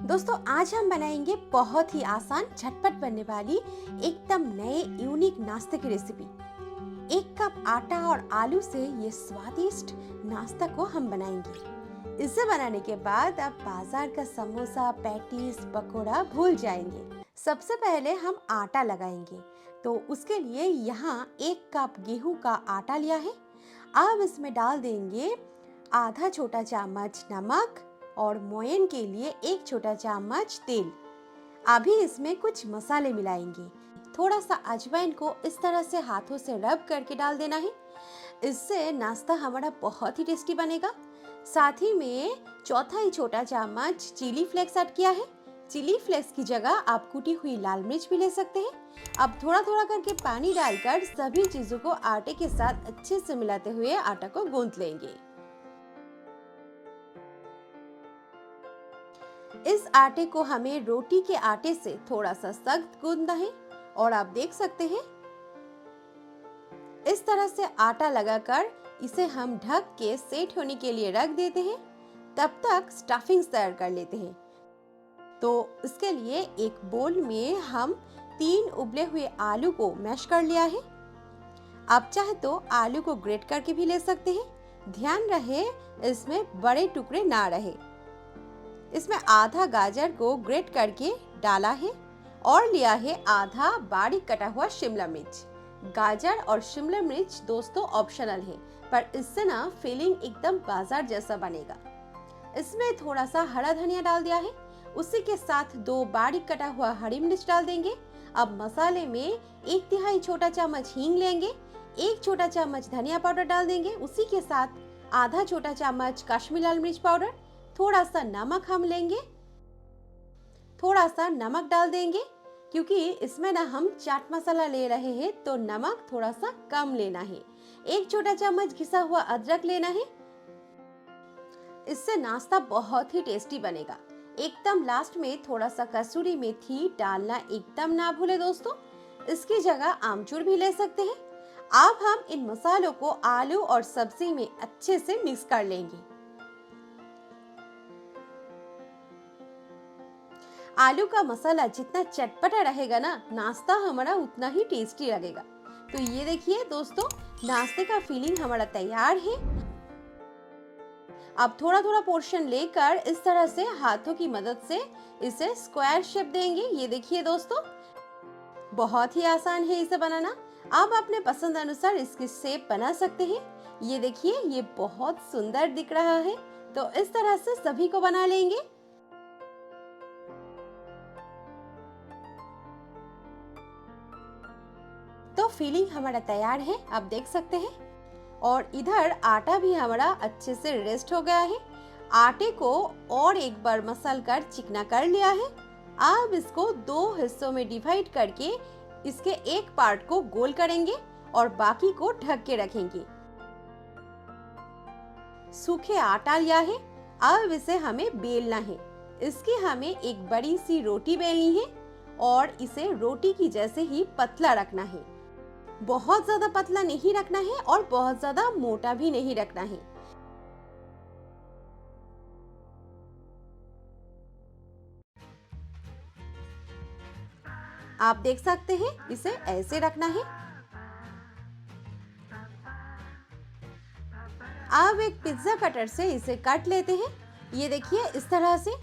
दोस्तों आज हम बनाएंगे बहुत ही आसान झटपट बनने वाली एकदम नए यूनिक नाश्ते की रेसिपी। 1 कप आटा और आलू से ये स्वादिष्ट नाश्ता को हम बनाएंगे। इसे बनाने के बाद आप बाजार का समोसा, पैटीज, पकोड़ा भूल जाएंगे। सबसे पहले हम आटा लगाएंगे, तो उसके लिए यहाँ 1 कप गेहूं का आटा लिया है। अब इसमें डाल देंगे आधा छोटा चम्मच नमक और मोयन के लिए 1 छोटा चम्मच तेल। अभी इसमें कुछ मसाले मिलाएंगे। थोड़ा सा अजवाइन को इस तरह से हाथों से रब करके डाल देना है। इससे नाश्ता हमारा बहुत ही टेस्टी बनेगा। साथ ही में चौथाई छोटा चम्मच चिली फ्लेक्स ऐड किया है। चिली फ्लेक्स की जगह आप कुटी हुई लाल मिर्च भी ले सकते हैं। अब थोड़ा थोड़ा करके पानी डालकर सभी चीजों को आटे के साथ अच्छे से मिलाते हुए आटा को गूंथ लेंगे। इस आटे को हमें रोटी के आटे से थोड़ा सा सख्त गूंदना है और आप देख सकते हैं इस तरह से आटा लगाकर इसे हम ढक के सेट होने के लिए रख देते हैं। तब तक स्टफिंग तैयार कर लेते हैं। तो इसके लिए एक बोल में हम 3 उबले हुए आलू को मैश कर लिया है। आप चाहे तो आलू को ग्रेट करके भी ले सकते हैं। ध्यान रहे इसमें बड़े टुकड़े ना रहे। इसमें आधा गाजर को ग्रेट करके डाला है और लिया है आधा बारीक कटा हुआ शिमला मिर्च। गाजर और शिमला मिर्च दोस्तों ऑप्शनल है, पर इससे ना फीलिंग एकदम बाजार जैसा बनेगा। इसमें थोड़ा सा हरा धनिया डाल दिया है। उसी के साथ 2 बारीक कटा हुआ हरी मिर्च डाल देंगे। अब मसाले में 1/3 छोटा चम्मच हींग लेंगे। 1 छोटा चम्मच धनिया पाउडर डाल देंगे। उसी के साथ आधा छोटा चम्मच कश्मीरी लाल मिर्च पाउडर, थोड़ा सा नमक हम लेंगे। थोड़ा सा नमक डाल देंगे क्योंकि इसमें ना हम चाट मसाला ले रहे हैं, तो नमक थोड़ा सा कम लेना है। 1 छोटा चम्मच घिसा हुआ अदरक लेना है। इससे नाश्ता बहुत ही टेस्टी बनेगा। एकदम लास्ट में थोड़ा सा कसूरी मेथी डालना एकदम ना भूले दोस्तों। इसकी जगह आमचूर भी ले सकते हैं। अब हम इन मसालों को आलू और सब्जी में अच्छे से मिक्स कर लेंगे। आलू का मसाला जितना चटपटा रहेगा ना, नाश्ता हमारा उतना ही टेस्टी लगेगा। तो ये देखिए दोस्तों, नाश्ते का फीलिंग हमारा तैयार है। अब थोड़ा थोड़ा पोर्शन लेकर इस तरह से हाथों की मदद से इसे स्क्वायर शेप देंगे। ये देखिए दोस्तों, बहुत ही आसान है इसे बनाना। आप अपने पसंद अनुसार इसकी शेप बना सकते हैं। ये देखिए, ये बहुत सुंदर दिख रहा है। तो इस तरह से सभी को बना लेंगे। तो फीलिंग हमारा तैयार है, आप देख सकते हैं। और इधर आटा भी हमारा अच्छे से रेस्ट हो गया है। आटे को और एक बार मसल कर चिकना कर लिया है। अब इसको 2 हिस्सों में डिवाइड करके इसके एक पार्ट को गोल करेंगे और बाकी को ढक के रखेंगे। सूखे आटा लिया है। अब इसे हमें बेलना है। इसकी हमें एक बड़ी सी रोटी बेलनी है और इसे रोटी की जैसे ही पतला रखना है। बहुत ज्यादा पतला नहीं रखना है और बहुत ज्यादा मोटा भी नहीं रखना है। आप देख सकते हैं, इसे ऐसे रखना है। अब एक पिज्जा कटर से इसे काट लेते हैं। ये देखिए इस तरह से।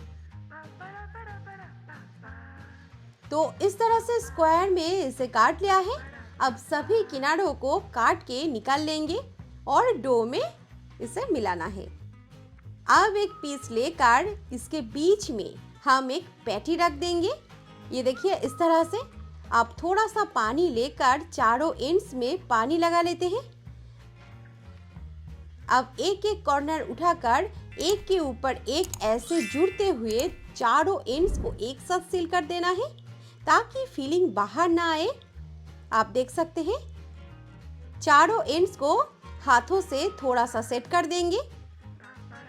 तो इस तरह से स्क्वायर में इसे काट लिया है। अब सभी किनारों को काट के निकाल लेंगे और डो में इसे मिलाना है। अब एक पीस लेकर इसके बीच में हम एक पैटी रख देंगे। ये देखिए इस तरह से। आप थोड़ा सा पानी लेकर चारों एंड्स में पानी लगा लेते हैं। अब एक एक कॉर्नर उठाकर एक के ऊपर एक ऐसे जुड़ते हुए चारों एंड्स को एक साथ सील कर देना है ताकि फीलिंग बाहर ना आए। आप देख सकते हैं, चारों एंड्स को हाथों से थोड़ा सा सेट कर देंगे।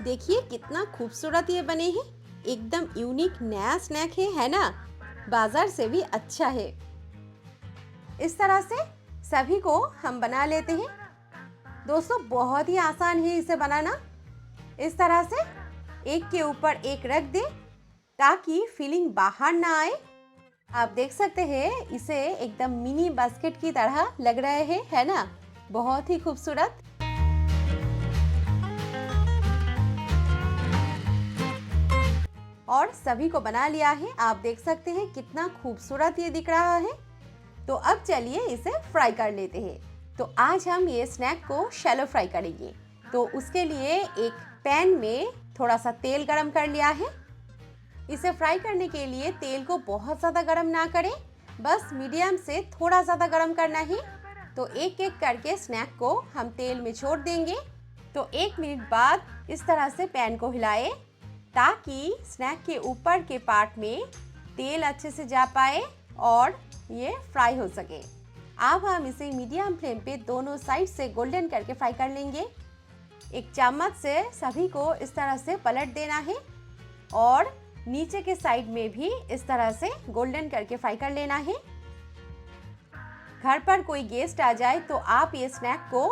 देखिए कितना खूबसूरत ये बने हैं। एकदम यूनिक नया स्नैक है ना? बाजार से भी अच्छा है। इस तरह से सभी को हम बना लेते हैं। दोस्तों बहुत ही आसान है इसे बनाना। इस तरह से एक के ऊपर एक रख दें ताकि फिलिंग बाहर ना आए। आप देख सकते हैं इसे एकदम मिनी बास्केट की तरह लग रहे हैं, है ना? बहुत ही खूबसूरत। और सभी को बना लिया है। आप देख सकते हैं कितना खूबसूरत ये दिख रहा है। तो अब चलिए इसे फ्राई कर लेते हैं। तो आज हम ये स्नैक को शैलो फ्राई करेंगे। तो उसके लिए एक पैन में थोड़ा सा तेल गरम कर लिया है। इसे फ्राई करने के लिए तेल को बहुत ज़्यादा गरम ना करें, बस मीडियम से थोड़ा ज़्यादा गरम करना ही। तो एक एक करके स्नैक को हम तेल में छोड़ देंगे। तो 1 मिनट बाद इस तरह से पैन को हिलाएं ताकि स्नैक के ऊपर के पार्ट में तेल अच्छे से जा पाए और ये फ्राई हो सके। अब हम इसे मीडियम फ्लेम पे दोनों साइड से गोल्डन करके फ्राई कर लेंगे। एक चम्मच से सभी को इस तरह से पलट देना है और नीचे के साइड में भी इस तरह से गोल्डन करके फ्राई कर लेना है। घर पर कोई गेस्ट आ जाए तो आप ये स्नैक को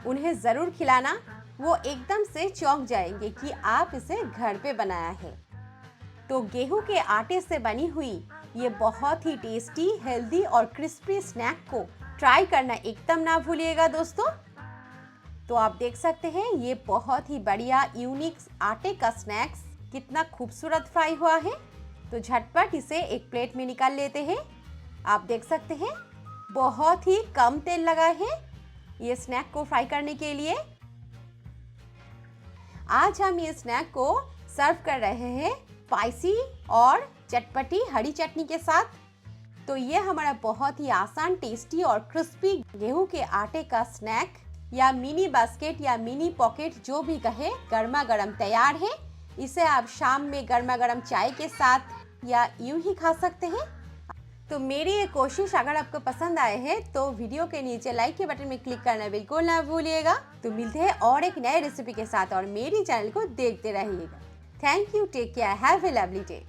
उन्हें ज़रूर खिलाना। वो एकदम से चौंक जाएंगे कि आप इसे घर पे बनाया है। तो गेहूं के आटे से बनी हुई ये बहुत ही टेस्टी, हेल्दी और क्रिस्पी स्नैक को ट्राई करना एकदम ना भूलिएगा दोस्तों। तो आप देख सकते हैं ये बहुत ही बढ़िया यूनिक आटे का स्नैक्स कितना खूबसूरत फ्राई हुआ है। तो झटपट इसे एक प्लेट में निकाल लेते हैं। आप देख सकते हैं बहुत ही कम तेल लगा है ये स्नैक को फ्राई करने के लिए। आज हम ये स्नैक को सर्व कर रहे हैं स्पाइसी और चटपटी हरी चटनी के साथ। तो ये हमारा बहुत ही आसान, टेस्टी और क्रिस्पी गेहूं के आटे का स्नैक या मिनी बास्केट या मिनी पॉकेट जो भी कहे, गर्मा गर्म तैयार है। इसे आप शाम में गर्मा गर्म चाय के साथ या यूं ही खा सकते हैं। तो मेरी ये कोशिश अगर आपको पसंद आए है तो वीडियो के नीचे लाइक के बटन में क्लिक करना बिल्कुल ना भूलिएगा। तो मिलते हैं और एक नए रेसिपी के साथ और मेरी चैनल को देखते रहिएगा। Thank you, take care, have a lovely day.